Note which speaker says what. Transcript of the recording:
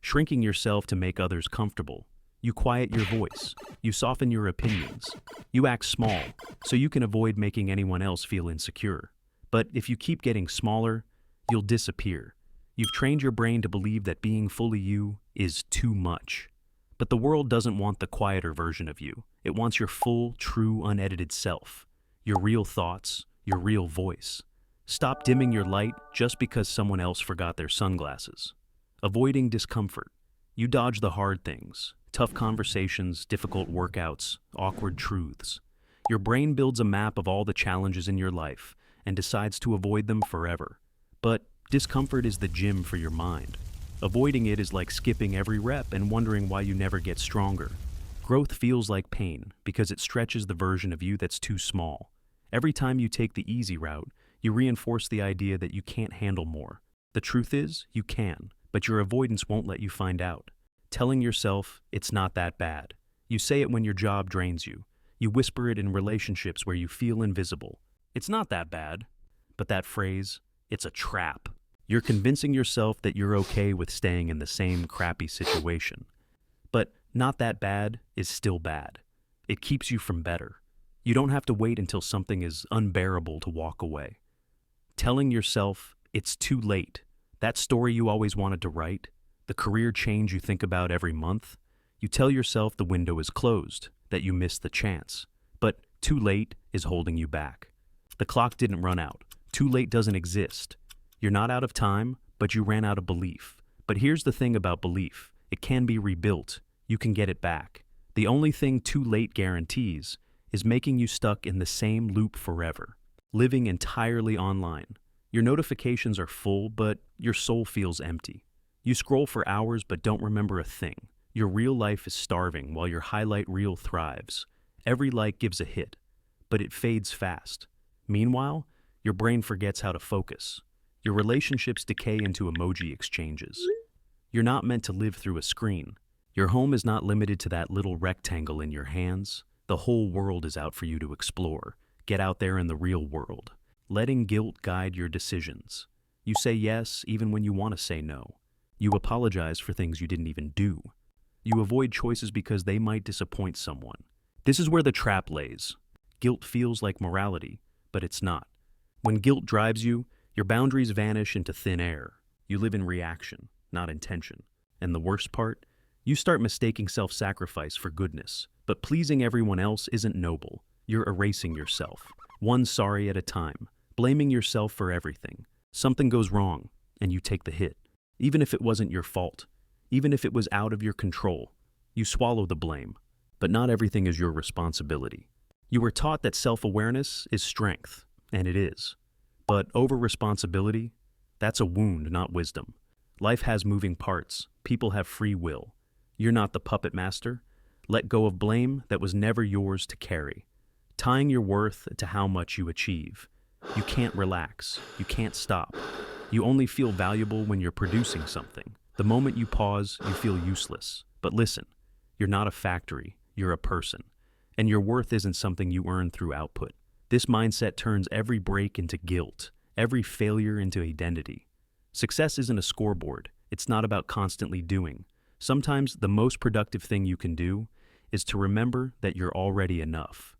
Speaker 1: shrinking yourself to make others comfortable. You quiet your voice. You soften your opinions. You act small, so you can avoid making anyone else feel insecure. But if you keep getting smaller, you'll disappear. You've trained your brain to believe that being fully you is too much. But the world doesn't want the quieter version of you. It wants your full, true, unedited self. Your real thoughts, your real voice. Stop dimming your light just because someone else forgot their sunglasses. Avoiding discomfort. You dodge the hard things, tough conversations, difficult workouts, awkward truths. Your brain builds a map of all the challenges in your life and decides to avoid them forever. But discomfort is the gym for your mind. Avoiding it is like skipping every rep and wondering why you never get stronger. Growth feels like pain because it stretches the version of you that's too small. Every time you take the easy route, you reinforce the idea that you can't handle more. The truth is, you can, but your avoidance won't let you find out. Telling yourself, it's not that bad. You say it when your job drains you. You whisper it in relationships where you feel invisible. It's not that bad. But that phrase, it's a trap. You're convincing yourself that you're okay with staying in the same crappy situation. But not that bad is still bad. It keeps you from better. You don't have to wait until something is unbearable to walk away. Telling yourself, it's too late. That story you always wanted to write, the career change you think about every month, you tell yourself the window is closed, that you missed the chance. But too late is holding you back. The clock didn't run out. Too late doesn't exist. You're not out of time, but you ran out of belief. But here's the thing about belief. It can be rebuilt. You can get it back. The only thing too late guarantees is making you stuck in the same loop forever, living entirely online. Your notifications are full, but your soul feels empty. You scroll for hours but don't remember a thing. Your real life is starving while your highlight reel thrives. Every like gives a hit, but it fades fast. Meanwhile, your brain forgets how to focus. Your relationships decay into emoji exchanges. You're not meant to live through a screen. Your home is not limited to that little rectangle in your hands. The whole world is out for you to explore. Get out there in the real world. Letting guilt guide your decisions. You say yes even when you want to say no. You apologize for things you didn't even do. You avoid choices because they might disappoint someone. This is where the trap lays. Guilt feels like morality, but it's not. When guilt drives you, your boundaries vanish into thin air. You live in reaction, not intention. And the worst part? You start mistaking self-sacrifice for goodness. But pleasing everyone else isn't noble. You're erasing yourself, one sorry at a time, blaming yourself for everything. Something goes wrong, and you take the hit. Even if it wasn't your fault, even if it was out of your control, you swallow the blame. But not everything is your responsibility. You were taught that self-awareness is strength, and it is. But over-responsibility, that's a wound, not wisdom. Life has moving parts. People have free will. You're not the puppet master. Let go of blame that was never yours to carry. Tying your worth to how much you achieve. You can't relax. You can't stop. You only feel valuable when you're producing something. The moment you pause, you feel useless. But listen, you're not a factory. You're a person. And your worth isn't something you earn through output. This mindset turns every break into guilt, every failure into identity. Success isn't a scoreboard. It's not about constantly doing. Sometimes the most productive thing you can do is to remember that you're already enough.